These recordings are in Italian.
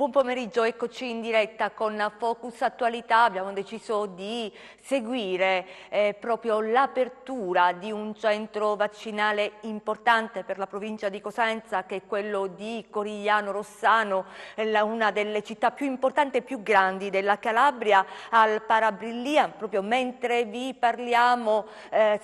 Buon pomeriggio, eccoci in diretta con Focus Attualità. Abbiamo deciso di seguire proprio l'apertura di un centro vaccinale importante per la provincia di Cosenza, che è quello di Corigliano Rossano, una delle città più importanti e più grandi della Calabria, al Parabrilia. Proprio mentre vi parliamo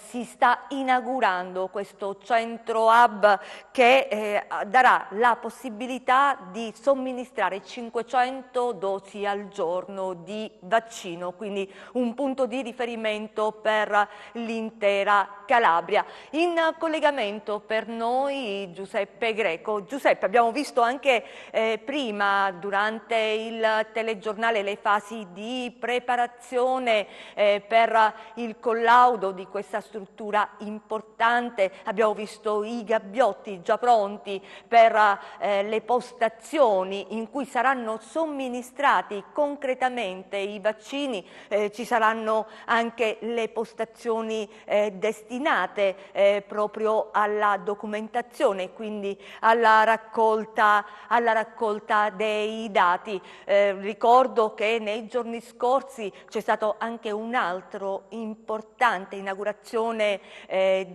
si sta inaugurando questo centro hub che darà la possibilità di somministrare 500 dosi al giorno di vaccino, quindi un punto di riferimento per l'intera Calabria. In collegamento per noi Giuseppe Greco. Giuseppe, abbiamo visto anche prima durante il telegiornale le fasi di preparazione per il collaudo di questa struttura importante, abbiamo visto i gabbiotti già pronti per le postazioni in cui saranno somministrati concretamente i vaccini, ci saranno anche le postazioni destinate proprio alla documentazione, quindi alla raccolta dei dati. Ricordo che nei giorni scorsi c'è stato anche un altro importante inaugurazione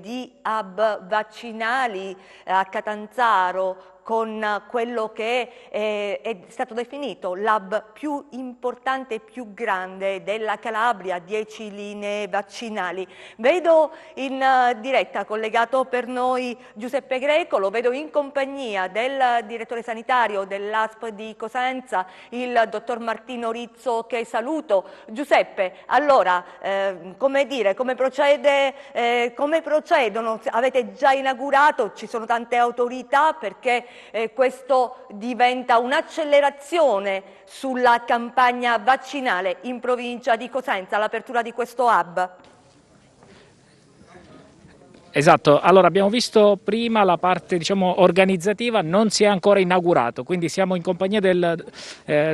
di hub vaccinali a Catanzaro, con quello che è stato definito l'hub più importante e più grande della Calabria, 10 linee vaccinali. Vedo in diretta collegato per noi Giuseppe Greco, lo vedo in compagnia del direttore sanitario dell'ASP di Cosenza, il dottor Martino Rizzo, che saluto. Giuseppe, allora, come procedono? Avete già inaugurato, ci sono tante autorità perché questo diventa un'accelerazione sulla campagna vaccinale in provincia di Cosenza, l'apertura di questo hub. Esatto, allora abbiamo visto prima la parte organizzativa, non si è ancora inaugurato, quindi siamo in compagnia del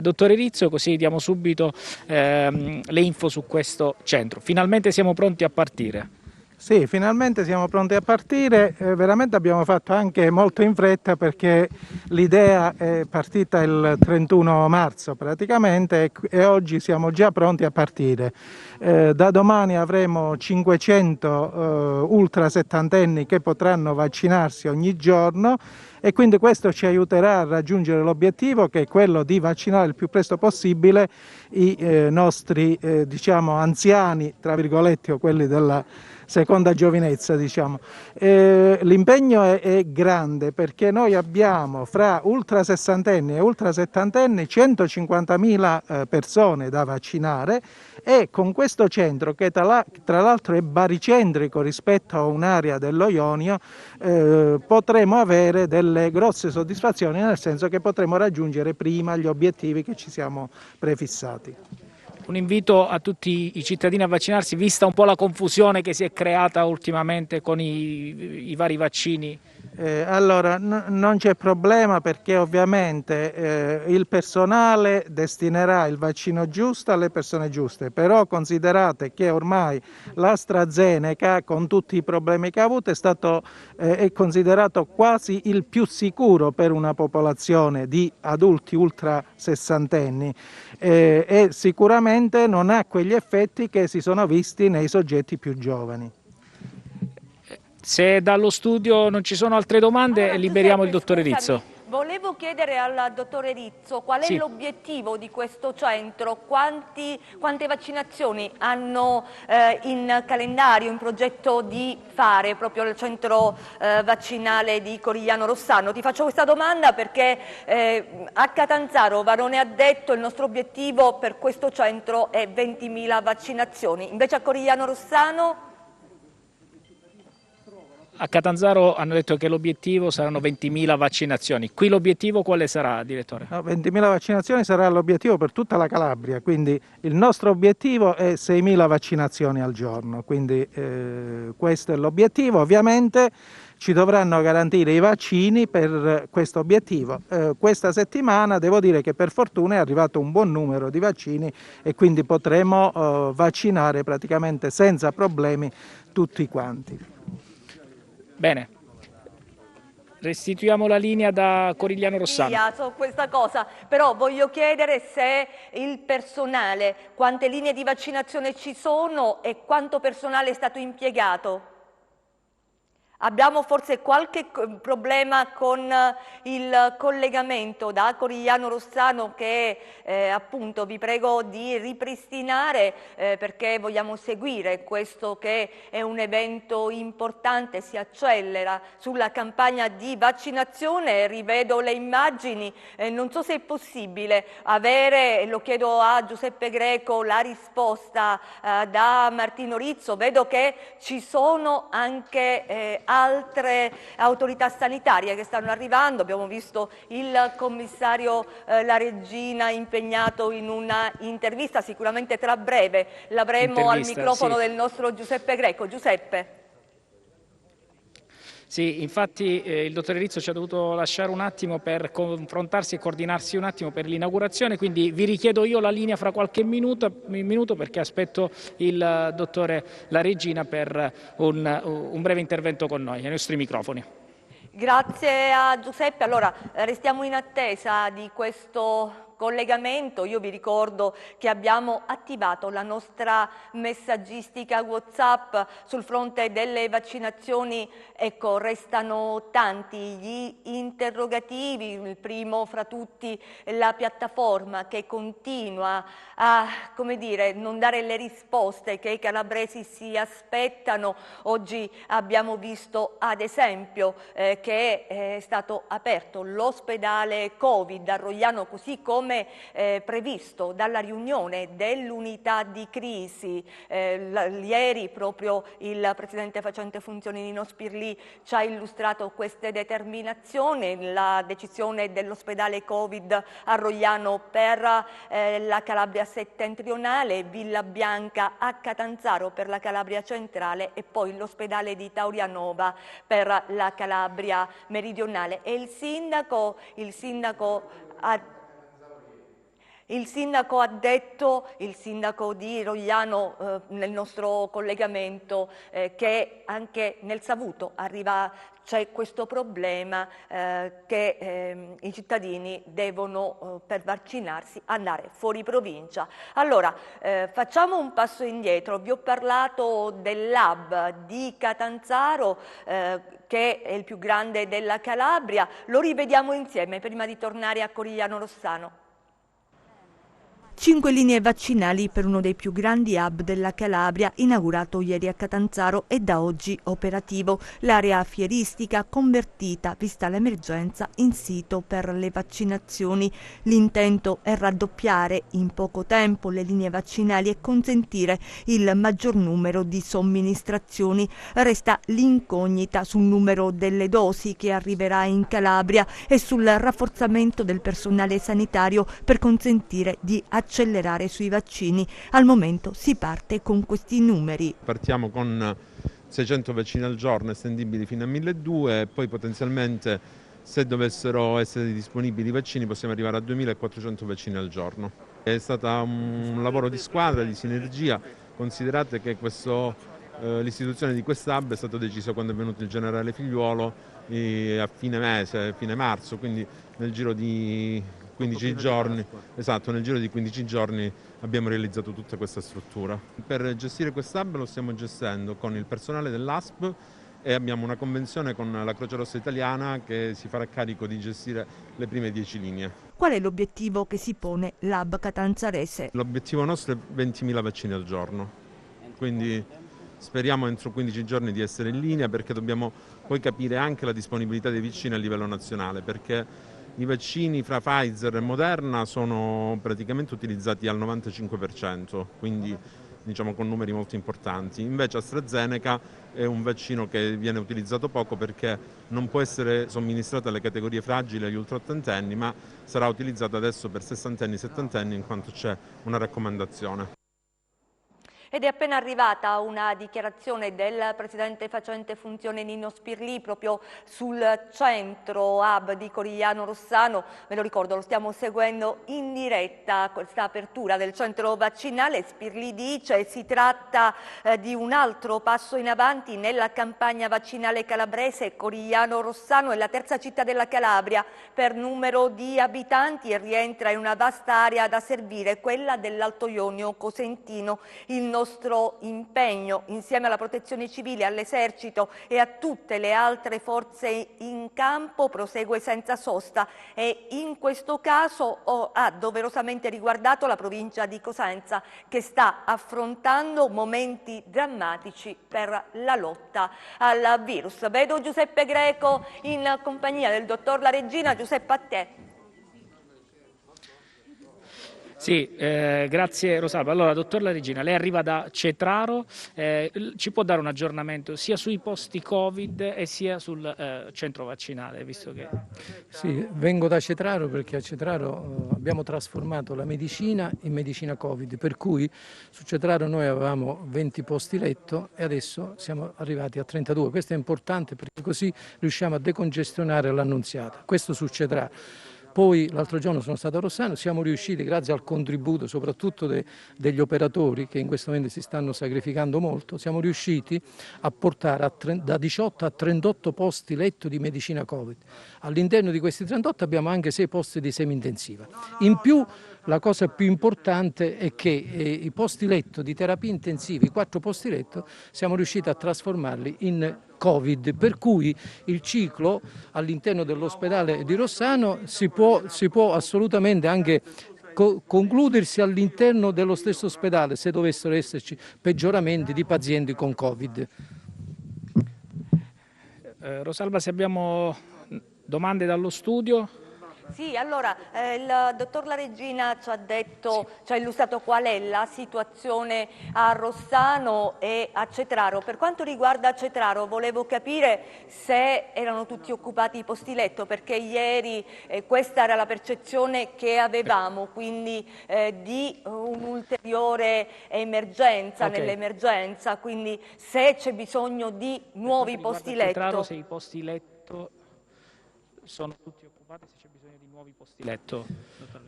dottore Rizzo, così diamo subito le info su questo centro. Finalmente siamo pronti a partire. Sì, finalmente siamo pronti a partire, veramente abbiamo fatto anche molto in fretta perché l'idea è partita il 31 marzo praticamente e oggi siamo già pronti a partire. Da domani avremo 500 ultra settantenni che potranno vaccinarsi ogni giorno e quindi questo ci aiuterà a raggiungere l'obiettivo, che è quello di vaccinare il più presto possibile i nostri anziani, tra virgolette, o quelli della seconda giovinezza, diciamo. L'impegno è grande perché noi abbiamo fra ultra sessantenni e ultra settantenni 150.000 persone da vaccinare e con questo centro, che tra l'altro è baricentrico rispetto a un'area dello Ionio, potremo avere delle grosse soddisfazioni, nel senso che potremo raggiungere prima gli obiettivi che ci siamo prefissati. Un invito a tutti i cittadini a vaccinarsi, vista un po' la confusione che si è creata ultimamente con i vari vaccini. Allora, non c'è problema perché ovviamente il personale destinerà il vaccino giusto alle persone giuste, però considerate che ormai l'AstraZeneca, con tutti i problemi che ha avuto, è considerato quasi il più sicuro per una popolazione di adulti ultra sessantenni e sicuramente non ha quegli effetti che si sono visti nei soggetti più giovani. Se dallo studio non ci sono altre domande, allora, liberiamo Giuseppe, il dottore scusami, Rizzo. Volevo chiedere al dottore Rizzo qual è l'obiettivo di questo centro, quante vaccinazioni hanno in calendario, in progetto di fare proprio il centro vaccinale di Corigliano Rossano. Ti faccio questa domanda perché a Catanzaro Varone ha detto il nostro obiettivo per questo centro è 20.000 vaccinazioni, invece a Corigliano Rossano? A Catanzaro hanno detto che l'obiettivo saranno 20.000 vaccinazioni. Qui l'obiettivo quale sarà, direttore? No, 20.000 vaccinazioni sarà l'obiettivo per tutta la Calabria, quindi il nostro obiettivo è 6.000 vaccinazioni al giorno, quindi questo è l'obiettivo. Ovviamente ci dovranno garantire i vaccini per questo obiettivo. Questa settimana devo dire che per fortuna è arrivato un buon numero di vaccini e quindi potremo vaccinare praticamente senza problemi tutti quanti. Bene, Restituiamo la linea da Corigliano Rossano. Su questa cosa, però voglio chiedere se il personale, quante linee di vaccinazione ci sono e quanto personale è stato impiegato. Abbiamo forse qualche problema con il collegamento da Corigliano Rossano che appunto vi prego di ripristinare perché vogliamo seguire questo che è un evento importante, si accelera sulla campagna di vaccinazione. Rivedo le immagini, non so se è possibile avere, lo chiedo a Giuseppe Greco, la risposta da Martino Rizzo. Vedo che ci sono anche altre autorità sanitarie che stanno arrivando. Abbiamo visto il commissario La Regina impegnato in una intervista, sicuramente tra breve l'avremo al microfono del nostro Giuseppe Greco. Giuseppe. Sì, infatti il dottore Rizzo ci ha dovuto lasciare un attimo per confrontarsi e coordinarsi un attimo per l'inaugurazione, quindi vi richiedo io la linea fra qualche minuto perché aspetto il dottore La Regina per un breve intervento con noi, ai nostri microfoni. Grazie a Giuseppe. Allora, restiamo in attesa di questo collegamento. Io vi ricordo che abbiamo attivato la nostra messaggistica WhatsApp sul fronte delle vaccinazioni. Ecco, restano tanti gli interrogativi, il primo fra tutti la piattaforma che continua a, come dire, non dare le risposte che i calabresi si aspettano. Oggi abbiamo visto ad esempio che è stato aperto l'ospedale Covid a Rogliano, così come previsto dalla riunione dell'unità di crisi. Ieri proprio il presidente facente funzioni Nino Spirlì ci ha illustrato queste determinazioni, la decisione dell'ospedale Covid a Rogliano per la Calabria settentrionale, Villa Bianca a Catanzaro per la Calabria centrale e poi l'ospedale di Taurianova per la Calabria meridionale. E il sindaco ha detto, il sindaco di Rogliano nel nostro collegamento, che anche nel Savuto c'è questo problema che i cittadini devono per vaccinarsi andare fuori provincia. Allora, facciamo un passo indietro. Vi ho parlato dell'hub di Catanzaro che è il più grande della Calabria. Lo rivediamo insieme prima di tornare a Corigliano Rossano. 5 linee vaccinali per uno dei più grandi hub della Calabria, inaugurato ieri a Catanzaro e da oggi operativo. L'area fieristica convertita, vista l'emergenza, in sito per le vaccinazioni. L'intento è raddoppiare in poco tempo le linee vaccinali e consentire il maggior numero di somministrazioni. Resta l'incognita sul numero delle dosi che arriverà in Calabria e sul rafforzamento del personale sanitario per consentire di accelerare sui vaccini. Al momento si parte con questi numeri. Partiamo con 600 vaccini al giorno estendibili fino a 1200 e poi potenzialmente, se dovessero essere disponibili i vaccini, possiamo arrivare a 2400 vaccini al giorno. È stato un lavoro di squadra, di sinergia. Considerate che l'istituzione di quest'hub è stato deciso quando è venuto il generale Figliuolo a fine mese, fine marzo, quindi nel giro di 15 giorni, esatto, nel giro di 15 giorni abbiamo realizzato tutta questa struttura. Per gestire quest'hub lo stiamo gestendo con il personale dell'ASP e abbiamo una convenzione con la Croce Rossa Italiana che si farà carico di gestire le prime 10 linee. Qual è l'obiettivo che si pone l'hub catanzarese? L'obiettivo nostro è 20.000 vaccini al giorno, quindi speriamo entro 15 giorni di essere in linea, perché dobbiamo poi capire anche la disponibilità dei vaccini a livello nazionale, perché i vaccini fra Pfizer e Moderna sono praticamente utilizzati al 95%, quindi diciamo con numeri molto importanti. Invece AstraZeneca è un vaccino che viene utilizzato poco perché non può essere somministrato alle categorie fragili, agli ultraottantenni, ma sarà utilizzato adesso per sessantenni e settantenni in quanto c'è una raccomandazione. Ed è appena arrivata una dichiarazione del presidente facente funzione Nino Spirlì proprio sul centro hub di Corigliano Rossano. Ve lo ricordo, lo stiamo seguendo in diretta, questa apertura del centro vaccinale. Spirlì dice si tratta di un altro passo in avanti nella campagna vaccinale calabrese. Corigliano Rossano è la terza città della Calabria per numero di abitanti e rientra in una vasta area da servire, quella dell'Alto Ionio Cosentino. Il nostro impegno insieme alla Protezione Civile, all'Esercito e a tutte le altre forze in campo prosegue senza sosta e in questo caso ha doverosamente riguardato la provincia di Cosenza, che sta affrontando momenti drammatici per la lotta al virus. Vedo Giuseppe Greco in compagnia del dottor La Regina. Giuseppe, a te. Sì, grazie Rosalba. Allora, dottor La Regina, lei arriva da Cetraro, ci può dare un aggiornamento sia sui posti Covid e sia sul centro vaccinale, visto che... Sì, vengo da Cetraro perché a Cetraro abbiamo trasformato la medicina in medicina Covid, per cui su Cetraro noi avevamo 20 posti letto e adesso siamo arrivati a 32. Questo è importante perché così riusciamo a decongestionare l'Annunziata. Questo su Cetraro. Poi l'altro giorno sono stato a Rossano, siamo riusciti grazie al contributo soprattutto degli operatori che in questo momento si stanno sacrificando molto, siamo riusciti a portare da 18 a 38 posti letto di medicina Covid. All'interno di questi 38 abbiamo anche 6 posti di semi-intensiva. In più la cosa più importante è che i posti letto di terapia intensiva, i 4 posti letto, siamo riusciti a trasformarli in Covid, per cui il ciclo all'interno dell'ospedale di Rossano si può assolutamente anche concludersi all'interno dello stesso ospedale se dovessero esserci peggioramenti di pazienti con Covid. Rosalba, se abbiamo domande dallo studio. Sì, allora il dottor La Regina ci ha illustrato qual è la situazione a Rossano e a Cetraro. Per quanto riguarda Cetraro volevo capire se erano tutti occupati i posti letto, perché ieri questa era la percezione che avevamo, quindi di un'ulteriore emergenza nell'emergenza, quindi se c'è bisogno di nuovi posti letto. Cetraro, se i posti letto sono tutti occupati, se c'è bisogno di nuovi posti letto.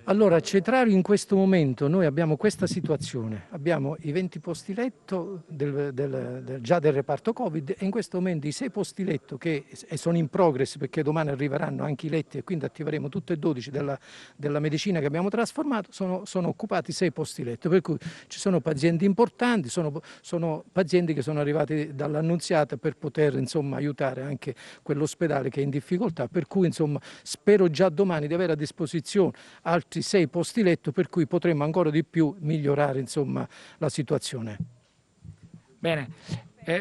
Allora, a Cetraro in questo momento noi abbiamo questa situazione, abbiamo i 20 posti letto già del reparto Covid e in questo momento i 6 posti letto che sono in progress perché domani arriveranno anche i letti e quindi attiveremo tutte e 12 della medicina che abbiamo trasformato, sono occupati 6 posti letto, per cui ci sono pazienti importanti, sono pazienti che sono arrivati dall'Annunziata per poter insomma aiutare anche quell'ospedale che è in difficoltà, per cui insomma spero già domani di avere a disposizione altri 6 posti letto per cui potremo ancora di più migliorare insomma la situazione. Bene,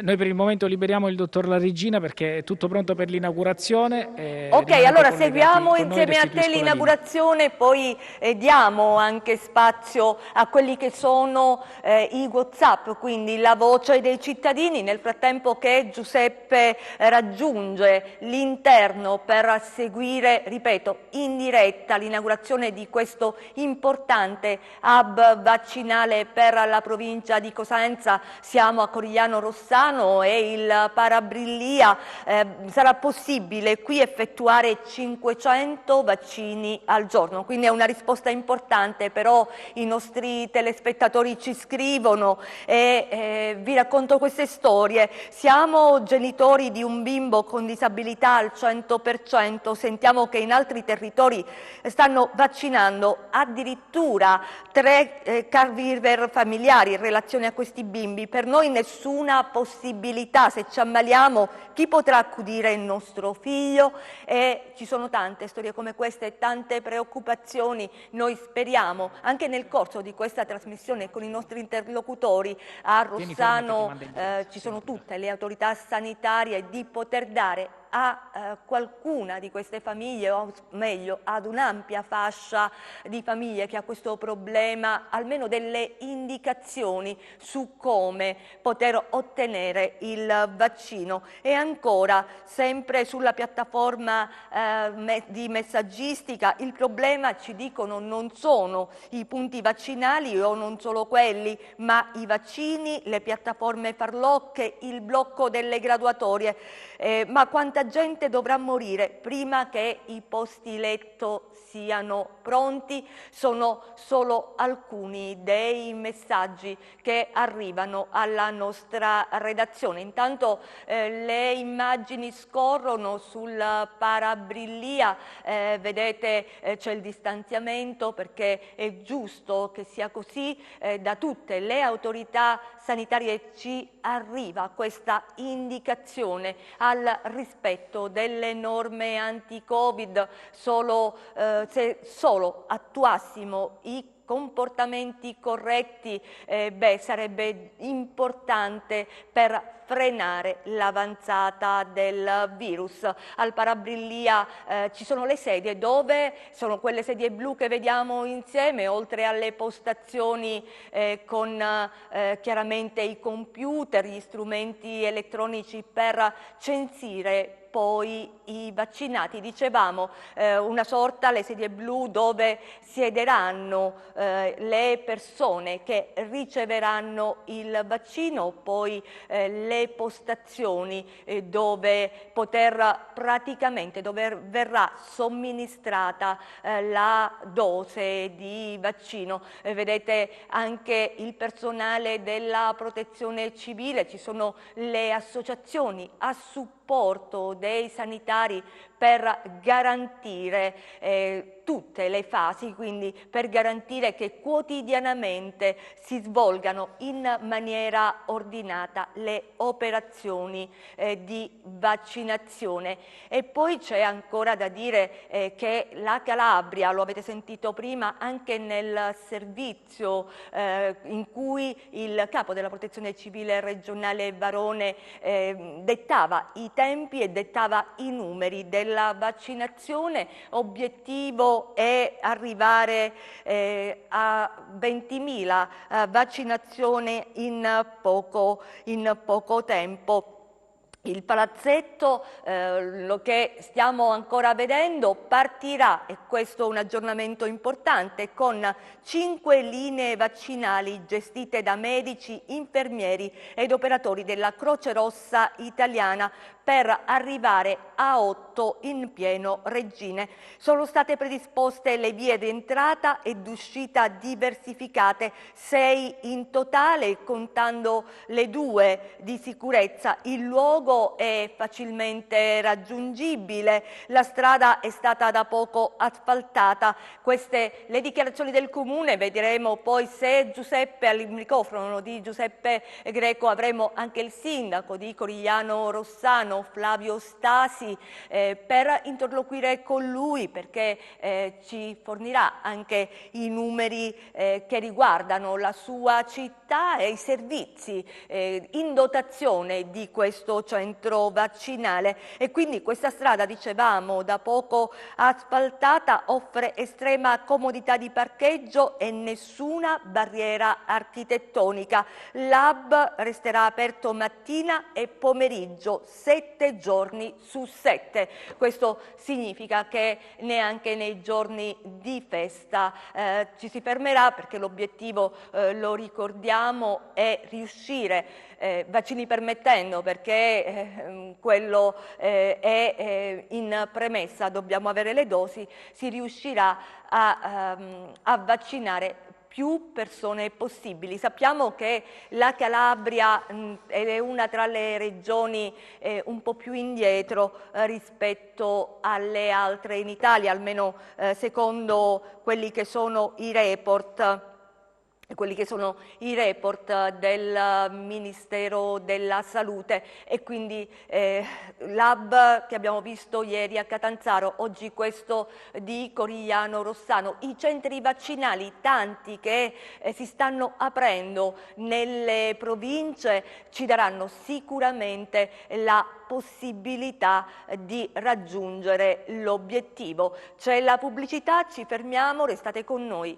noi per il momento liberiamo il dottor La Regina perché è tutto pronto per l'inaugurazione. Ok, allora seguiamo insieme a te l'inaugurazione, poi diamo anche spazio a quelli che sono i WhatsApp, quindi la voce dei cittadini. Nel frattempo che Giuseppe raggiunge l'interno per seguire, ripeto, in diretta l'inaugurazione di questo importante hub vaccinale per la provincia di Cosenza, siamo a Corigliano Rossano e il Parabrillia, sarà possibile qui effettuare 500 vaccini al giorno, quindi è una risposta importante, però i nostri telespettatori ci scrivono e vi racconto queste storie. Siamo genitori di un bimbo con disabilità al 100%, sentiamo che in altri territori stanno vaccinando addirittura 3 caregiver familiari in relazione a questi bimbi. Per noi nessuna possibilità, se ci ammaliamo chi potrà accudire il nostro figlio? E ci sono tante storie come queste e tante preoccupazioni. Noi speriamo anche nel corso di questa trasmissione con i nostri interlocutori a Rossano ci sono tutte le autorità sanitarie di poter dare a qualcuna di queste famiglie, o meglio ad un'ampia fascia di famiglie che ha questo problema, almeno delle indicazioni su come poter ottenere il vaccino. E ancora, sempre sulla piattaforma di messaggistica, il problema, ci dicono, non sono i punti vaccinali o non solo quelli, ma i vaccini, le piattaforme farlocche, il blocco delle graduatorie. Ma quanta gente dovrà morire prima che i posti letto siano pronti? Sono solo alcuni dei messaggi che arrivano alla nostra redazione. Intanto le immagini scorrono sul Parabrillia, vedete c'è il distanziamento perché è giusto che sia così, da tutte le autorità sanitarie ci arriva questa indicazione al rispetto delle norme anti-Covid. Se solo attuassimo i comportamenti corretti, sarebbe importante per frenare l'avanzata del virus. Al Parabrillia ci sono le sedie, dove sono quelle sedie blu che vediamo insieme, oltre alle postazioni con chiaramente i computer, gli strumenti elettronici per censire poi i vaccinati. Dicevamo una sorta, le sedie blu, dove siederanno le persone che riceveranno il vaccino, poi le postazioni dove verrà somministrata la dose di vaccino. Vedete anche il personale della protezione civile, ci sono le associazioni a supporto dei sanitari per garantire tutte le fasi, quindi per garantire che quotidianamente si svolgano in maniera ordinata le operazioni di vaccinazione. E poi c'è ancora da dire che la Calabria, lo avete sentito prima anche nel servizio in cui il capo della protezione civile regionale Varone dettava i tempi e dettava i numeri della vaccinazione. Obiettivo è arrivare a 20.000 vaccinazioni in poco tempo. Il palazzetto, lo che stiamo ancora vedendo, partirà, e questo è un aggiornamento importante, con 5 linee vaccinali gestite da medici, infermieri ed operatori della Croce Rossa italiana, per arrivare a 8 in pieno regime. Sono state predisposte le vie di entrata e d'uscita diversificate, 6 in totale, contando le 2 di sicurezza. Il luogo è facilmente raggiungibile, la strada è stata da poco asfaltata. Queste le dichiarazioni del Comune, vedremo poi se Giuseppe, al microfono di Giuseppe Greco, avremo anche il sindaco di Corigliano Rossano, Flavio Stasi, per interloquire con lui, perché ci fornirà anche i numeri che riguardano la sua città e i servizi in dotazione di questo centro vaccinale. E quindi questa strada, dicevamo, da poco asfaltata, offre estrema comodità di parcheggio e nessuna barriera architettonica. L'hub resterà aperto mattina e pomeriggio, 7 giorni su 7. Questo significa che neanche nei giorni di festa ci si fermerà, perché l'obiettivo, lo ricordiamo, è riuscire, vaccini permettendo, perché quello è in premessa, dobbiamo avere le dosi, si riuscirà a vaccinare più persone possibili. Sappiamo che la Calabria è una tra le regioni un po' più indietro rispetto alle altre in Italia, almeno secondo quelli che sono i report. quelli che sono i report del Ministero della Salute, e quindi l'hub che abbiamo visto ieri a Catanzaro, oggi questo di Corigliano Rossano, i centri vaccinali tanti che si stanno aprendo nelle province ci daranno sicuramente la possibilità di raggiungere l'obiettivo. C'è la pubblicità, ci fermiamo, restate con noi.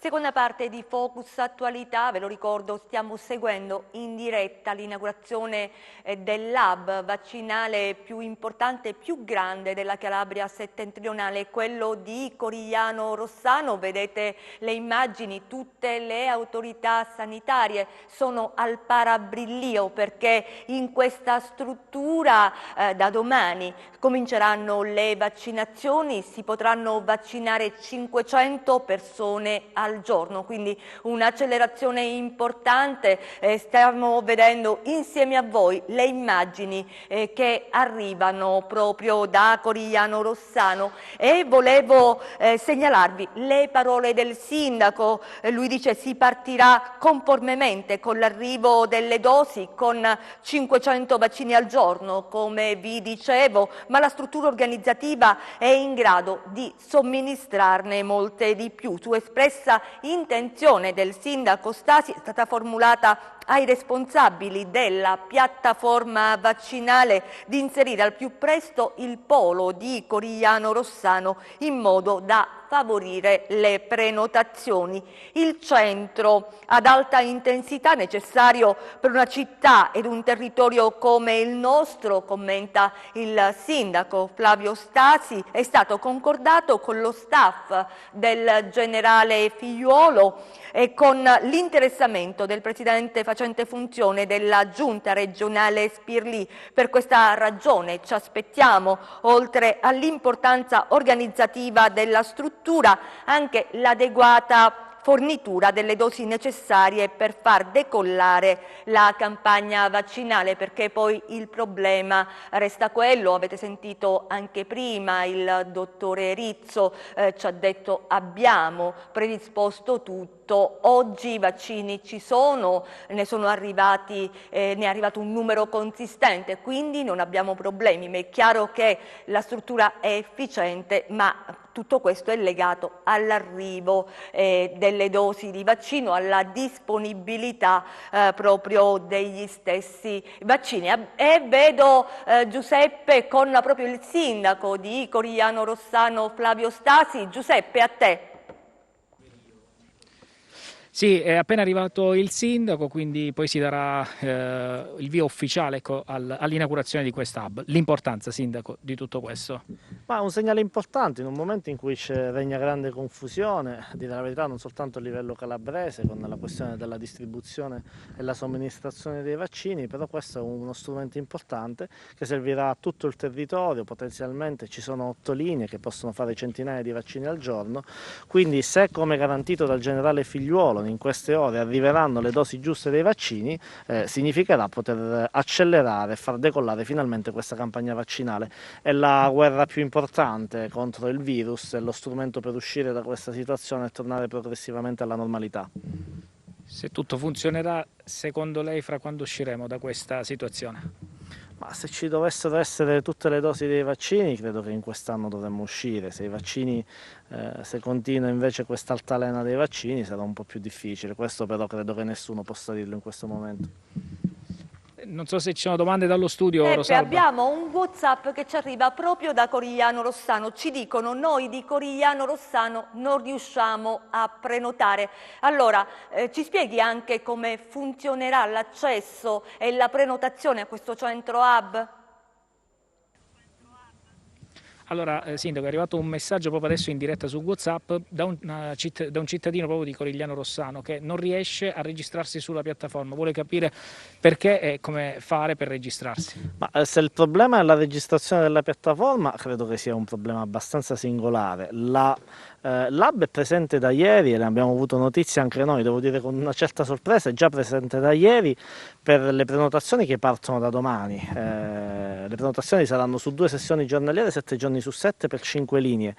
Seconda parte di Focus Attualità, ve lo ricordo, stiamo seguendo in diretta l'inaugurazione dell'hub vaccinale più importante e più grande della Calabria settentrionale, quello di Corigliano Rossano. Vedete le immagini, tutte le autorità sanitarie sono al parabrillio perché in questa struttura da domani cominceranno le vaccinazioni, si potranno vaccinare 500 persone al giorno, quindi un'accelerazione importante. Stiamo vedendo insieme a voi le immagini che arrivano proprio da Corigliano Rossano, e volevo segnalarvi le parole del sindaco. Lui dice: si partirà conformemente con l'arrivo delle dosi, con 500 vaccini al giorno, come vi dicevo, ma la struttura organizzativa è in grado di somministrarne molte di più. Su espressa intenzione del sindaco Stasi è stata formulata ai responsabili della piattaforma vaccinale di inserire al più presto il polo di Corigliano Rossano in modo da favorire le prenotazioni. Il centro ad alta intensità necessario per una città ed un territorio come il nostro, commenta il sindaco Flavio Stasi, è stato concordato con lo staff del generale Figliuolo e con l'interessamento del presidente facente funzione della giunta regionale Spirlì. Per questa ragione ci aspettiamo, oltre all'importanza organizzativa della struttura, anche l'adeguata fornitura delle dosi necessarie per far decollare la campagna vaccinale, perché poi il problema resta quello. Avete sentito anche prima il dottore Rizzo ci ha detto: abbiamo predisposto tutto, oggi i vaccini ci sono, ne è arrivato un numero consistente, quindi non abbiamo problemi. Ma è chiaro che la struttura è efficiente, ma tutto questo è legato all'arrivo delle dosi di vaccino, alla disponibilità proprio degli stessi vaccini. E vedo Giuseppe con proprio il sindaco di Corigliano Rossano, Flavio Stasi. Giuseppe, a te. Sì, è appena arrivato il sindaco, quindi poi si darà il via ufficiale, ecco, all'inaugurazione di questa hub. L'importanza, sindaco, di tutto questo? Ma un segnale importante in un momento in cui regna grande confusione, a dire la verità, non soltanto a livello calabrese con la questione della distribuzione e la somministrazione dei vaccini, però questo è uno strumento importante che servirà a tutto il territorio. Potenzialmente ci sono 8 linee che possono fare centinaia di vaccini al giorno, quindi se, come garantito dal generale Figliuolo, in queste ore arriveranno le dosi giuste dei vaccini, significherà poter accelerare e far decollare finalmente questa campagna vaccinale. È la guerra più importante contro il virus, è lo strumento per uscire da questa situazione e tornare progressivamente alla normalità. Se tutto funzionerà, secondo lei, fra quando usciremo da questa situazione? Ma se ci dovessero essere tutte le dosi dei vaccini, credo che in quest'anno dovremmo uscire. Se i vaccini, se continua invece questa altalena dei vaccini, sarà un po' più difficile. Questo però credo che nessuno possa dirlo in questo momento. Non so se ci sono domande dallo studio, Rosalba. Abbiamo un WhatsApp che ci arriva proprio da Corigliano Rossano. Ci dicono: noi di Corigliano Rossano non riusciamo a prenotare. Allora, ci spieghi anche come funzionerà l'accesso e la prenotazione a questo centro hub? Allora, sindaco, è arrivato un messaggio proprio adesso in diretta su WhatsApp da un cittadino proprio di Corigliano Rossano che non riesce a registrarsi sulla piattaforma, vuole capire perché e come fare per registrarsi. Ma se il problema è la registrazione della piattaforma, credo che sia un problema abbastanza singolare. L'hub è presente da ieri e ne abbiamo avuto notizia anche noi, devo dire con una certa sorpresa, è già presente da ieri per le prenotazioni che partono da domani. Le prenotazioni saranno su 2 sessioni giornaliere, 7 giorni su 7 per 5 linee.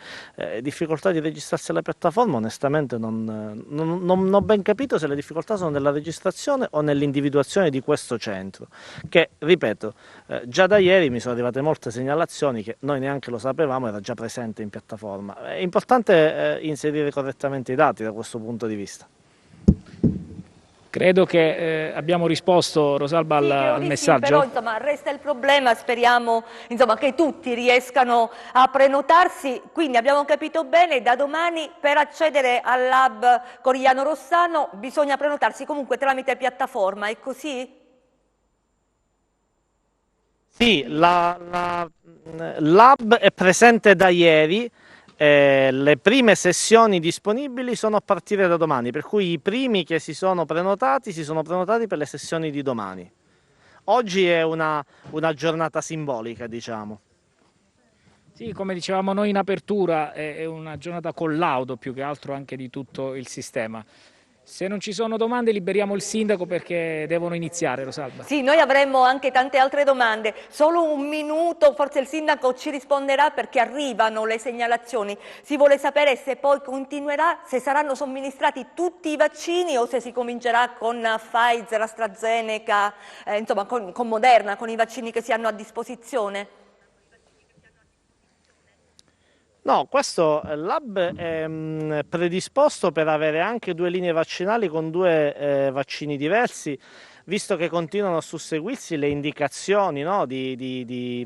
Difficoltà di registrarsi alla piattaforma, onestamente non ho ben capito se le difficoltà sono nella registrazione o nell'individuazione di questo centro, che ripeto, già da ieri mi sono arrivate molte segnalazioni che noi neanche lo sapevamo, era già presente in piattaforma. È importante inserire correttamente i dati da questo punto di vista. Credo che abbiamo risposto, Rosalba, al messaggio. Sì, però insomma, resta il problema, speriamo insomma, che tutti riescano a prenotarsi, quindi abbiamo capito bene, da domani per accedere all'hub Corigliano Rossano bisogna prenotarsi comunque tramite piattaforma, è così? Sì, l'hub è presente da ieri. Le prime sessioni disponibili sono a partire da domani, per cui i primi che si sono prenotati per le sessioni di domani. Oggi è una giornata simbolica, diciamo. Sì, come dicevamo noi in apertura, è una giornata collaudo più che altro anche di tutto il sistema. Se non ci sono domande liberiamo il sindaco perché devono iniziare, Rosalba. Sì, noi avremmo anche tante altre domande, solo un minuto, forse il sindaco ci risponderà perché arrivano le segnalazioni. Si vuole sapere se poi continuerà, se saranno somministrati tutti i vaccini o se si comincerà con Pfizer, AstraZeneca, insomma con Moderna, con i vaccini che si hanno a disposizione. No, questo l'hub è predisposto per avere anche 2 linee vaccinali con 2 vaccini diversi, visto che continuano a susseguirsi le indicazioni, no, di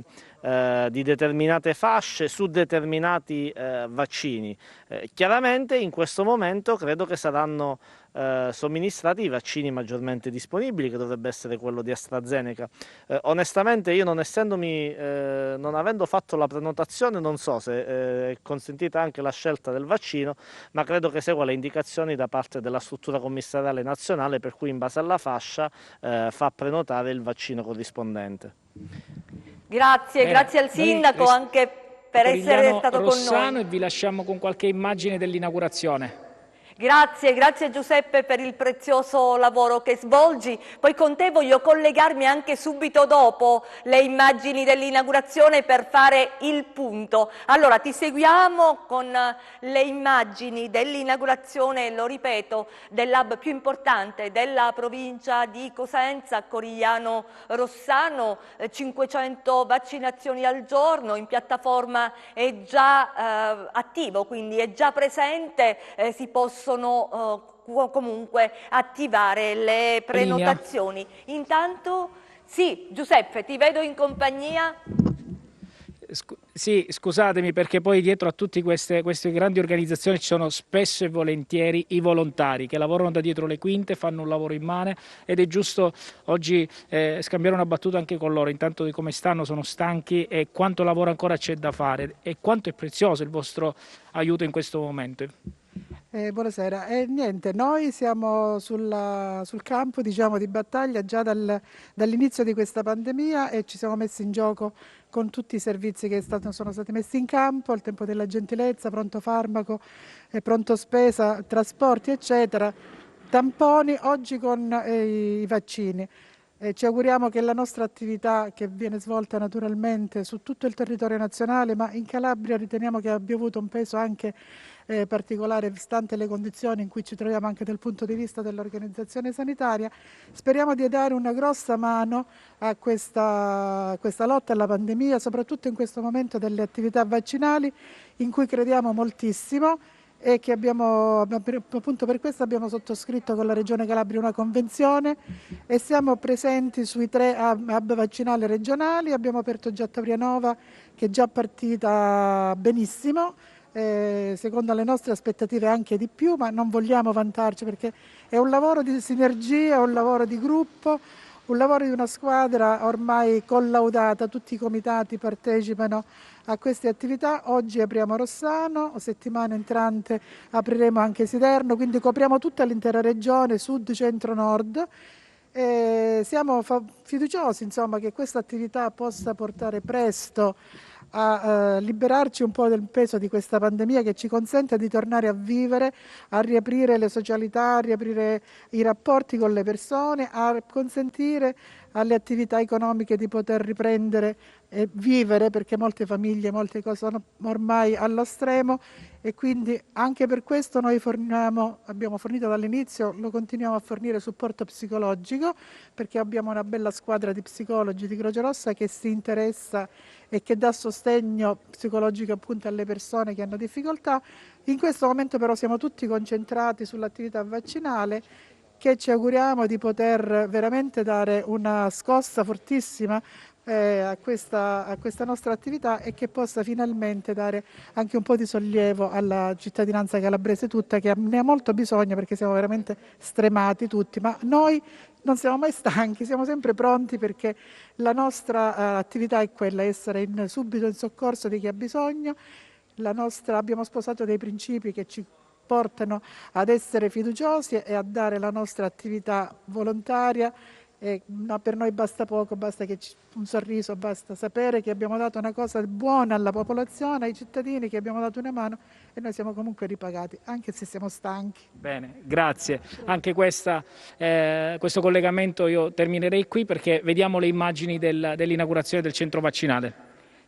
determinate fasce su determinati vaccini. Chiaramente in questo momento credo che saranno somministrati i vaccini maggiormente disponibili, che dovrebbe essere quello di AstraZeneca. Onestamente io non avendo fatto la prenotazione non so se è consentita anche la scelta del vaccino, ma credo che segua le indicazioni da parte della struttura commissariale nazionale, per cui in base alla fascia fa prenotare il vaccino corrispondente. Grazie, grazie al sindaco anche per essere stato con noi. E vi lasciamo con qualche immagine dell'inaugurazione. Grazie Giuseppe per il prezioso lavoro che svolgi. Poi con te voglio collegarmi anche subito dopo le immagini dell'inaugurazione per fare il punto. Allora ti seguiamo con le immagini dell'inaugurazione, lo ripeto, dell'hub più importante della provincia di Cosenza, Corigliano Rossano, 500 vaccinazioni al giorno, in piattaforma è già attivo, quindi è già presente, si possono comunque attivare le prenotazioni. Intanto, sì, Giuseppe, ti vedo in compagnia. Sì, scusatemi perché poi dietro a tutte queste grandi organizzazioni ci sono spesso e volentieri i volontari che lavorano da dietro le quinte, fanno un lavoro immane ed è giusto oggi scambiare una battuta anche con loro, intanto di come stanno, sono stanchi e quanto lavoro ancora c'è da fare e quanto è prezioso il vostro aiuto in questo momento. Buonasera, niente, noi siamo sul campo, diciamo, di battaglia già dall'inizio di questa pandemia e ci siamo messi in gioco con tutti i servizi che sono stati messi in campo, il tempo della gentilezza, pronto farmaco, pronto spesa, trasporti eccetera, tamponi, oggi con i vaccini. Ci auguriamo che la nostra attività, che viene svolta naturalmente su tutto il territorio nazionale, ma in Calabria riteniamo che abbia avuto un peso anche particolare, stante le condizioni in cui ci troviamo anche dal punto di vista dell'organizzazione sanitaria. Speriamo di dare una grossa mano a questa lotta alla pandemia, soprattutto in questo momento delle attività vaccinali in cui crediamo moltissimo e che appunto per questo abbiamo sottoscritto con la Regione Calabria una convenzione e siamo presenti sui 3 hub vaccinali regionali. Abbiamo aperto già Taurianova, che è già partita benissimo, secondo le nostre aspettative anche di più, ma non vogliamo vantarci perché è un lavoro di sinergia, è un lavoro di gruppo, un lavoro di una squadra ormai collaudata, tutti i comitati partecipano a queste attività. Oggi apriamo Rossano, settimana entrante apriremo anche Siderno, quindi copriamo tutta l'intera regione, sud, centro, nord. Siamo fiduciosi insomma, che questa attività possa portare presto a liberarci un po' del peso di questa pandemia che ci consente di tornare a vivere, a riaprire le socialità, a riaprire i rapporti con le persone, a consentire alle attività economiche di poter riprendere e vivere, perché molte famiglie, molte cose sono ormai allo stremo, e quindi anche per questo noi abbiamo fornito dall'inizio, lo continuiamo a fornire, supporto psicologico, perché abbiamo una bella squadra di psicologi di Croce Rossa che si interessa e che dà sostegno psicologico appunto alle persone che hanno difficoltà. In questo momento però siamo tutti concentrati sull'attività vaccinale, che ci auguriamo di poter veramente dare una scossa fortissima a questa nostra attività, e che possa finalmente dare anche un po' di sollievo alla cittadinanza calabrese tutta, che ne ha molto bisogno, perché siamo veramente stremati tutti, ma noi non siamo mai stanchi, siamo sempre pronti, perché la nostra attività è quella, essere subito in soccorso di chi ha bisogno. Abbiamo sposato dei principi che ci portano ad essere fiduciosi e a dare la nostra attività volontaria. Per noi basta poco, basta un sorriso, basta sapere che abbiamo dato una cosa buona alla popolazione, ai cittadini, che abbiamo dato una mano, e noi siamo comunque ripagati, anche se siamo stanchi. Bene, grazie. Anche questo collegamento io terminerei qui, perché vediamo le immagini dell'inaugurazione del centro vaccinale.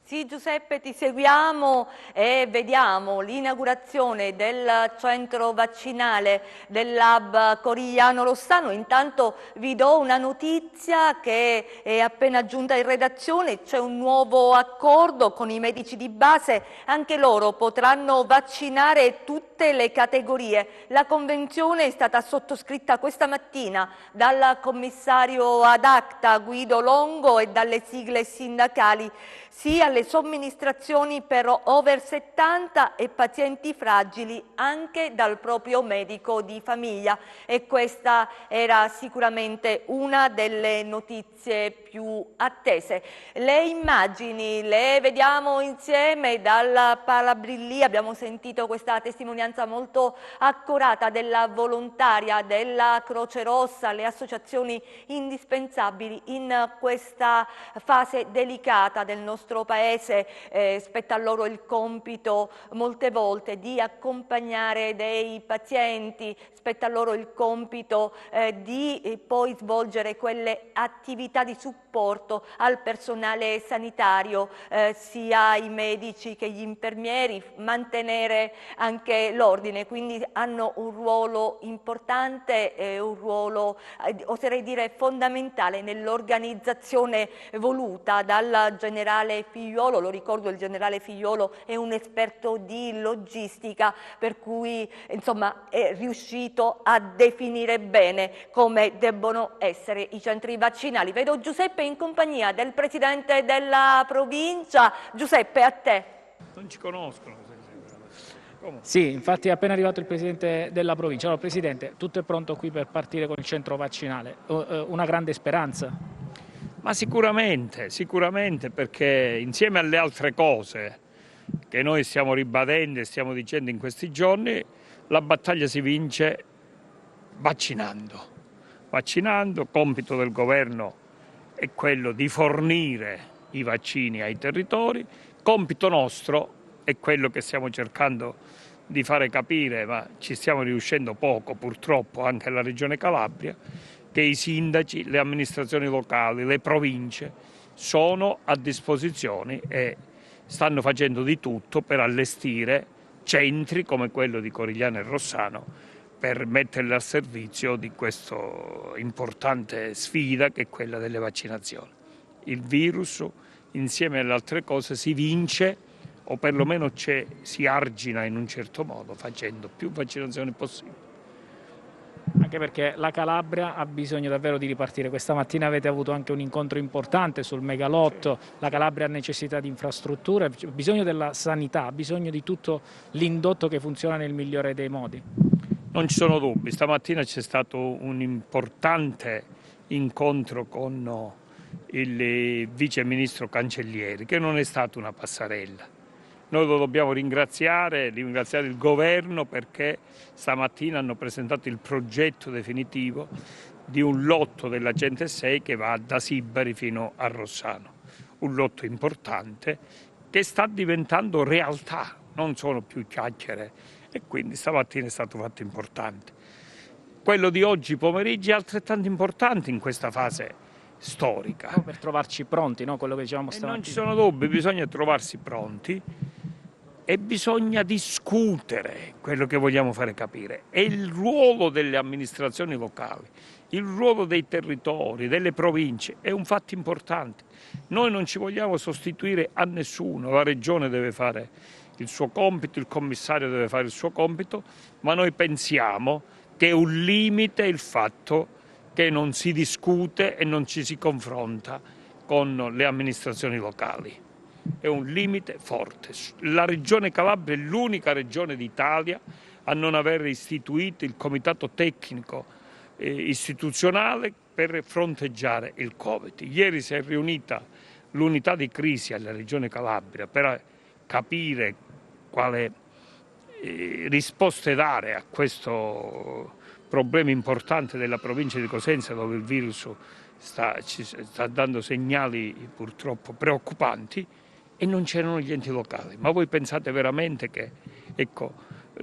Sì, Giuseppe, ti seguiamo e vediamo l'inaugurazione del centro vaccinale dell'hub Corigliano Rossano. Intanto vi do una notizia che è appena giunta in redazione: c'è un nuovo accordo con i medici di base, anche loro potranno vaccinare tutte le categorie. La convenzione è stata sottoscritta questa mattina dal commissario ad acta Guido Longo e dalle sigle sindacali, sia le somministrazioni per over 70 e pazienti fragili anche dal proprio medico di famiglia, e questa era sicuramente una delle notizie più attese. Le immagini le vediamo insieme dalla Palabrilli. Abbiamo sentito questa testimonianza molto accurata della volontaria della Croce Rossa, le associazioni indispensabili in questa fase delicata del nostro paese. Spetta a loro il compito molte volte di accompagnare dei pazienti, spetta a loro il compito di poi svolgere quelle attività di supporto al personale sanitario, sia i medici che gli infermieri, mantenere anche l'ordine, quindi hanno un ruolo importante, un ruolo oserei dire fondamentale nell'organizzazione voluta dal generale Figliuolo. Lo ricordo, il generale Figliuolo è un esperto di logistica, per cui insomma è riuscito a definire bene come debbono essere i centri vaccinali. Vedo Giuseppe in compagnia del presidente della provincia. Giuseppe, a te. Non ci conoscono. Sì, infatti è appena arrivato il presidente della provincia. Allora, presidente, tutto è pronto qui per partire con il centro vaccinale. Una grande speranza? Ma sicuramente, perché insieme alle altre cose che noi stiamo ribadendo e stiamo dicendo in questi giorni, la battaglia si vince vaccinando. Compito del governo è quello di fornire i vaccini ai territori, compito nostro è quello che stiamo cercando di fare capire, ma ci stiamo riuscendo poco purtroppo anche alla Regione Calabria, che i sindaci, le amministrazioni locali, le province sono a disposizione e stanno facendo di tutto per allestire centri come quello di Corigliano e Rossano, per metterli al servizio di questa importante sfida che è quella delle vaccinazioni. Il virus, insieme alle altre cose, si vince, o perlomeno si argina in un certo modo, facendo più vaccinazioni possibili. Anche perché la Calabria ha bisogno davvero di ripartire. Questa mattina avete avuto anche un incontro importante sul megalotto. La Calabria ha necessità di infrastrutture, ha bisogno della sanità, ha bisogno di tutto l'indotto che funziona nel migliore dei modi. Non ci sono dubbi. Stamattina c'è stato un importante incontro con il vice ministro Cancellieri, che non è stata una passarella. Noi lo dobbiamo ringraziare il governo, perché stamattina hanno presentato il progetto definitivo di un lotto dell'Agente 6 che va da Sibari fino a Rossano. Un lotto importante che sta diventando realtà, non sono più chiacchiere, e quindi stamattina è stato fatto importante. Quello di oggi pomeriggio è altrettanto importante in questa fase storica. Per trovarci pronti, no? Quello che dicevamo stamattina. Non ci sono dubbi, bisogna trovarsi pronti e bisogna discutere quello che vogliamo fare capire. E il ruolo delle amministrazioni locali, il ruolo dei territori, delle province è un fatto importante. Noi non ci vogliamo sostituire a nessuno, la Regione deve fare il suo compito, il commissario deve fare il suo compito, ma noi pensiamo che è un limite il fatto che non si discute e non ci si confronta con le amministrazioni locali. È un limite forte. La Regione Calabria è l'unica regione d'Italia a non aver istituito il comitato tecnico istituzionale per fronteggiare il Covid. Ieri si è riunita l'unità di crisi alla Regione Calabria per capire quale risposte dare a questo problema importante della provincia di Cosenza, dove il virus ci sta dando segnali purtroppo preoccupanti, e non c'erano gli enti locali. Ma voi pensate veramente che,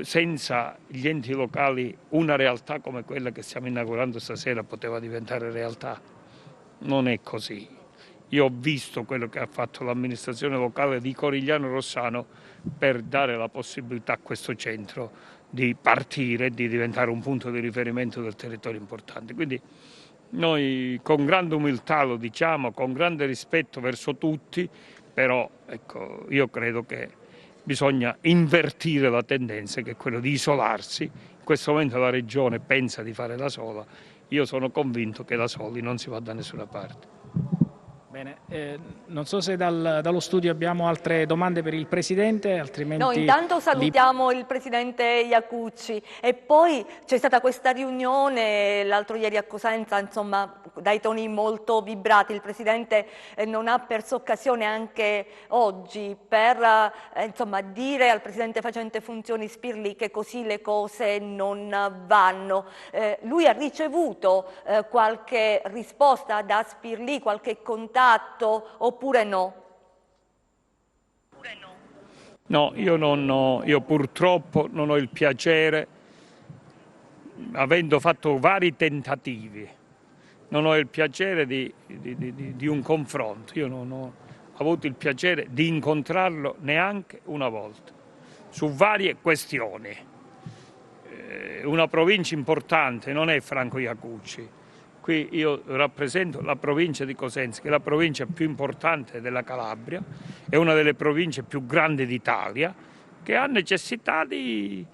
senza gli enti locali una realtà come quella che stiamo inaugurando stasera poteva diventare realtà? Non è così. Io ho visto quello che ha fatto l'amministrazione locale di Corigliano Rossano per dare la possibilità a questo centro di partire e di diventare un punto di riferimento del territorio importante. Quindi noi con grande umiltà lo diciamo, con grande rispetto verso tutti, però io credo che bisogna invertire la tendenza, che è quella di isolarsi. In questo momento la Regione pensa di fare da sola, io sono convinto che da soli non si va da nessuna parte. Bene, non so se dallo studio abbiamo altre domande per il Presidente, altrimenti... No, intanto salutiamo il Presidente Iacucci, e poi c'è stata questa riunione l'altro ieri a Cosenza, insomma, dai toni molto vibrati. Il Presidente non ha perso occasione anche oggi per dire al Presidente facente funzioni Spirlì che così le cose non vanno. Lui ha ricevuto qualche risposta da Spirlì, qualche contatto oppure no? No, io purtroppo non ho il piacere, avendo fatto vari tentativi, non ho il piacere di un confronto. Io non ho avuto il piacere di incontrarlo neanche una volta, su varie questioni. Una provincia importante non è Franco Iacucci. Qui io rappresento la provincia di Cosenza, che è la provincia più importante della Calabria, è una delle province più grandi d'Italia, che ha necessità di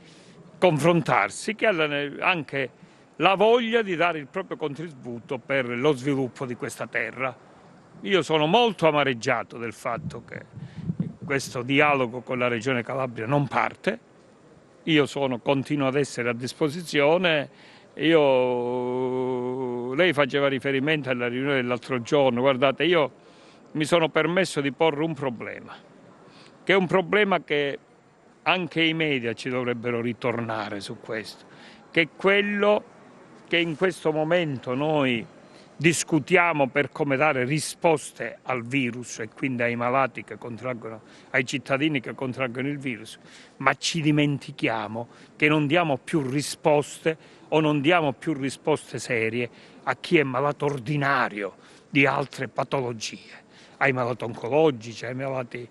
confrontarsi, che ha anche la voglia di dare il proprio contributo per lo sviluppo di questa terra. Io sono molto amareggiato del fatto che questo dialogo con la Regione Calabria non parte. Io continuo ad essere a disposizione. Lei faceva riferimento alla riunione dell'altro giorno. Guardate, io mi sono permesso di porre un problema, che è un problema che anche i media ci dovrebbero ritornare su questo, che è quello che in questo momento noi discutiamo per come dare risposte al virus e quindi ai malati che contraggono, ai cittadini che contraggono il virus, ma ci dimentichiamo che non diamo più risposte o non diamo più risposte serie a chi è malato ordinario di altre patologie, ai malati oncologici, ai malati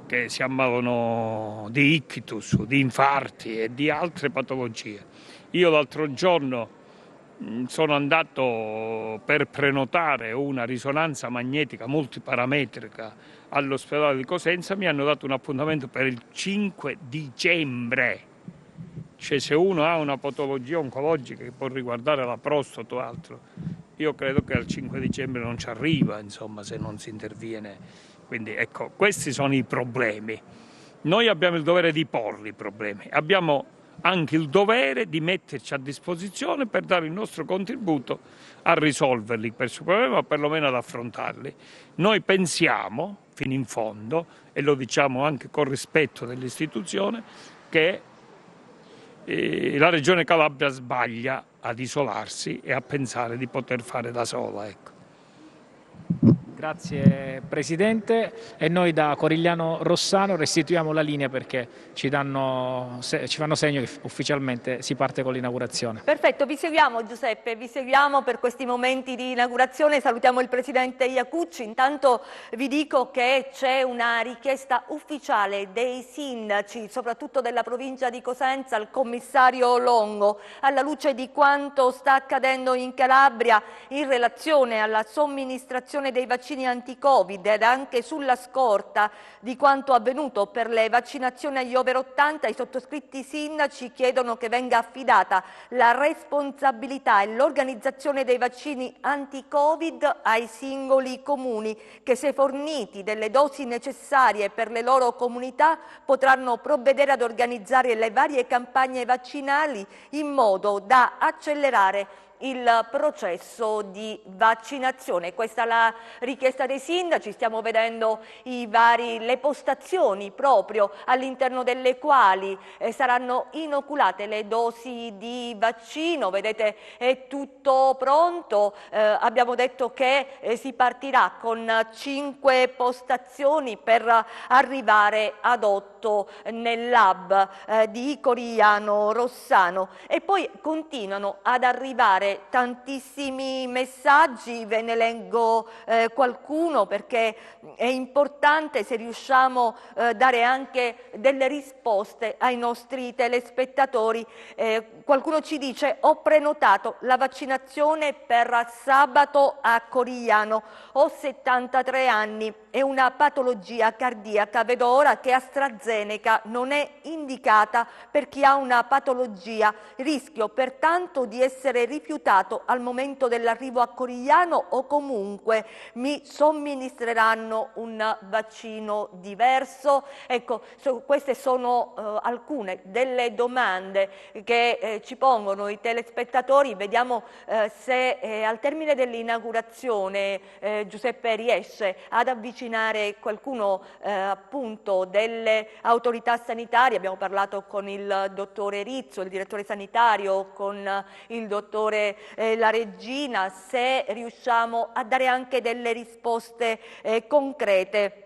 che si ammalano di ictus, di infarti e di altre patologie. Io l'altro giorno sono andato per prenotare una risonanza magnetica multiparametrica all'ospedale di Cosenza, mi hanno dato un appuntamento per il 5 dicembre. Cioè, se uno ha una patologia oncologica che può riguardare la prostata o altro, io credo che al 5 dicembre non ci arriva, insomma, se non si interviene. Quindi questi sono i problemi. Noi abbiamo il dovere di porli i problemi, abbiamo anche il dovere di metterci a disposizione per dare il nostro contributo a risolverli per suo problema, o perlomeno ad affrontarli. Noi pensiamo, fino in fondo, e lo diciamo anche con rispetto dell'istituzione, che la Regione Calabria sbaglia ad isolarsi e a pensare di poter fare da sola. Grazie Presidente, e noi da Corigliano Rossano restituiamo la linea perché ci fanno segno che ufficialmente si parte con l'inaugurazione. Perfetto, vi seguiamo Giuseppe, vi seguiamo per questi momenti di inaugurazione, salutiamo il Presidente Iacucci. Intanto vi dico che c'è una richiesta ufficiale dei sindaci, soprattutto della provincia di Cosenza, al commissario Longo, alla luce di quanto sta accadendo in Calabria in relazione alla somministrazione dei vaccini anti-Covid ed anche sulla scorta di quanto avvenuto per le vaccinazioni agli over 80, i sottoscritti sindaci chiedono che venga affidata la responsabilità e l'organizzazione dei vaccini anti-Covid ai singoli comuni che, se forniti delle dosi necessarie per le loro comunità, potranno provvedere ad organizzare le varie campagne vaccinali in modo da accelerare il processo di vaccinazione. Questa è la richiesta dei sindaci, stiamo vedendo le postazioni proprio all'interno delle quali saranno inoculate le dosi di vaccino. Vedete, è tutto pronto, abbiamo detto che si partirà con 5 postazioni per arrivare ad 8 nell'hub di Corigliano Rossano, e poi continuano ad arrivare tantissimi messaggi. Ve ne leggo qualcuno perché è importante se riusciamo a dare anche delle risposte ai nostri telespettatori. Qualcuno ci dice: ho prenotato la vaccinazione per sabato a Corigliano, ho 73 anni e una patologia cardiaca, vedo ora che AstraZeneca non è indicata per chi ha una patologia, rischio pertanto di essere rifiutato al momento dell'arrivo a Corigliano o comunque mi somministreranno un vaccino diverso? Ecco, queste sono alcune delle domande che ci pongono i telespettatori. Vediamo se al termine dell'inaugurazione Giuseppe riesce ad avvicinare qualcuno appunto delle autorità sanitarie. Abbiamo parlato con il dottore Rizzo, il direttore sanitario, con il dottore La Regina, se riusciamo a dare anche delle risposte concrete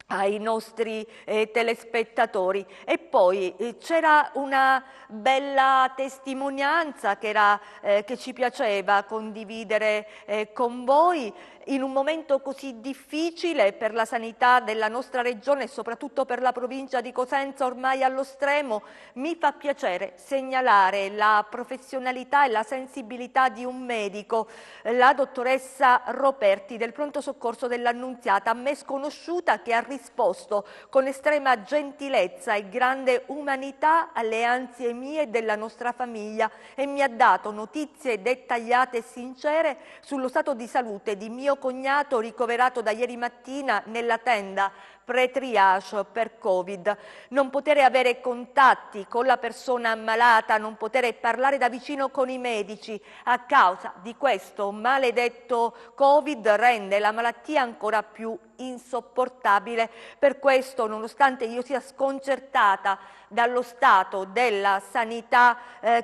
ai nostri telespettatori. E poi c'era una bella testimonianza che ci piaceva condividere con voi in un momento così difficile per la sanità della nostra regione e soprattutto per la provincia di Cosenza, ormai allo stremo. Mi fa piacere segnalare la professionalità e la sensibilità di un medico, la dottoressa Roperti del pronto soccorso dell'Annunziata, a me sconosciuta, che ha risposto con estrema gentilezza e grande umanità alle ansie mie e della nostra famiglia e mi ha dato notizie dettagliate e sincere sullo stato di salute di mio cognato, ricoverato da ieri mattina nella tenda pre-triage per Covid. Non poter avere contatti con la persona ammalata, non poter parlare da vicino con i medici a causa di questo maledetto Covid rende la malattia ancora più insopportabile. Per questo, nonostante io sia sconcertata dallo stato della sanità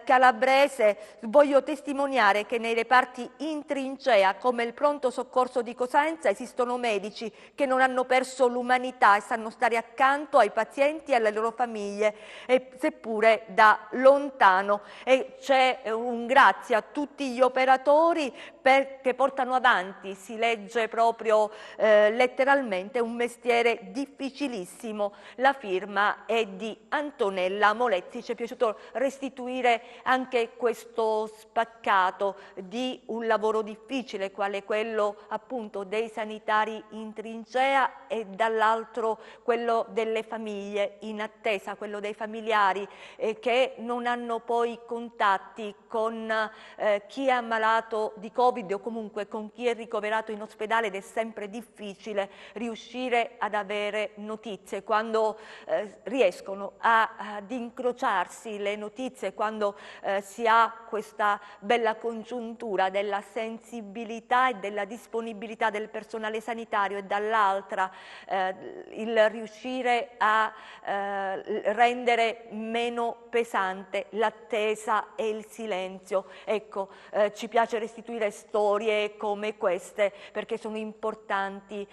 calabrese, voglio testimoniare che nei reparti in trincea, come il pronto soccorso di Cosenza, esistono medici che non hanno perso l'umanità e sanno stare accanto ai pazienti e alle loro famiglie, seppure da lontano. E c'è un grazie a tutti gli operatori che portano avanti, si legge proprio letteralmente, un mestiere difficilissimo. La firma è di Antonella Molezzi. Ci è piaciuto restituire anche questo spaccato di un lavoro difficile quale quello appunto dei sanitari in trincea e dall'altro quello delle famiglie in attesa, quello dei familiari che non hanno poi contatti con chi è ammalato di Covid o comunque con chi è ricoverato in ospedale, ed è sempre difficile riuscire ad avere notizie. Quando riescono a ad incrociarsi le notizie quando si ha questa bella congiuntura della sensibilità e della disponibilità del personale sanitario e dall'altra il riuscire a rendere meno pesante l'attesa e il silenzio. Ecco, ci piace restituire storie come queste perché sono importanti,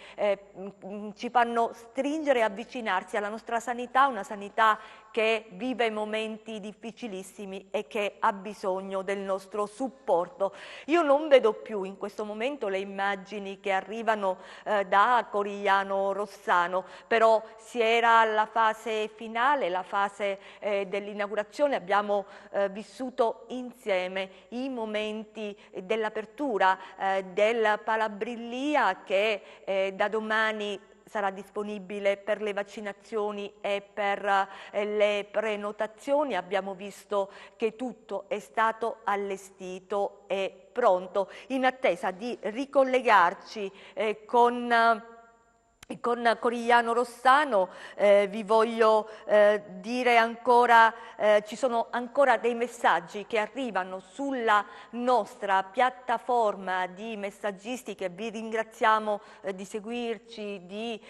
ci fanno stringere e avvicinarsi alla nostra sanità, una sanità che vive momenti difficilissimi e che ha bisogno del nostro supporto. Io non vedo più in questo momento le immagini che arrivano da Corigliano Rossano, però si era alla fase finale, la fase dell'inaugurazione, abbiamo vissuto insieme i momenti dell'apertura del Palabrillia che da domani sarà disponibile per le vaccinazioni e per le prenotazioni. Abbiamo visto che tutto è stato allestito e pronto, in attesa di ricollegarci con Corigliano Rossano. Vi voglio dire ancora, ci sono ancora dei messaggi che arrivano sulla nostra piattaforma di messaggistica. Vi ringraziamo di seguirci, di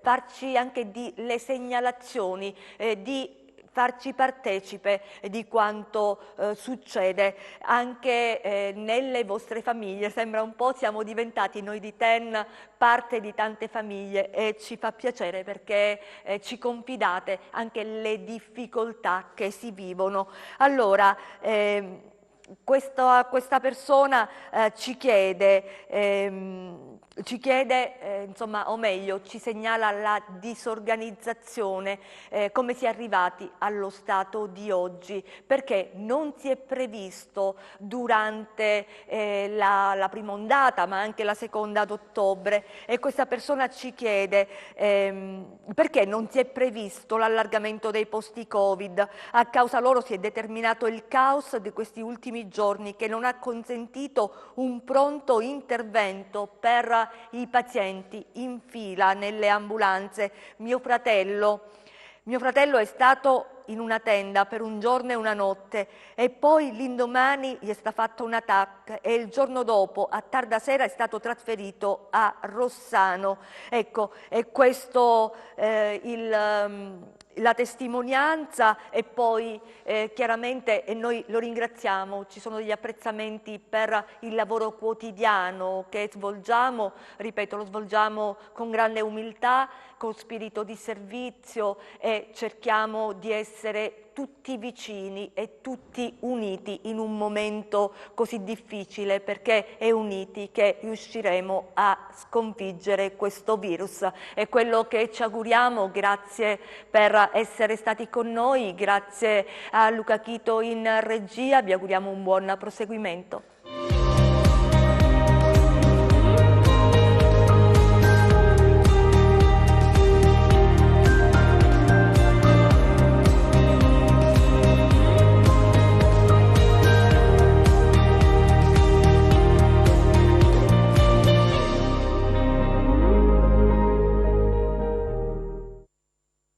farci anche le segnalazioni, di farci partecipe di quanto succede anche nelle vostre famiglie. Sembra un po' siamo diventati noi di TEN parte di tante famiglie e ci fa piacere perché ci confidate anche le difficoltà che si vivono. Allora, questa persona ci chiede, insomma, o meglio, ci segnala la disorganizzazione, come si è arrivati allo stato di oggi, perché non si è previsto durante la prima ondata, ma anche la seconda ad ottobre, e questa persona ci chiede perché non si è previsto l'allargamento dei posti Covid. A causa loro si è determinato il caos di questi ultimi giorni che non ha consentito un pronto intervento per i pazienti in fila nelle ambulanze. Mio fratello è stato in una tenda per un giorno e una notte e poi l'indomani gli è stato fatto un TAC e il giorno dopo a tarda sera è stato trasferito a Rossano. Ecco, è questo la testimonianza, e poi chiaramente, e noi lo ringraziamo, ci sono degli apprezzamenti per il lavoro quotidiano che svolgiamo, ripeto, lo svolgiamo con grande umiltà, con spirito di servizio e cerchiamo di essere tutti vicini e tutti uniti in un momento così difficile, perché è uniti che riusciremo a sconfiggere questo virus. È quello che ci auguriamo. Grazie per essere stati con noi, grazie a Luca Chito in regia, vi auguriamo un buon proseguimento.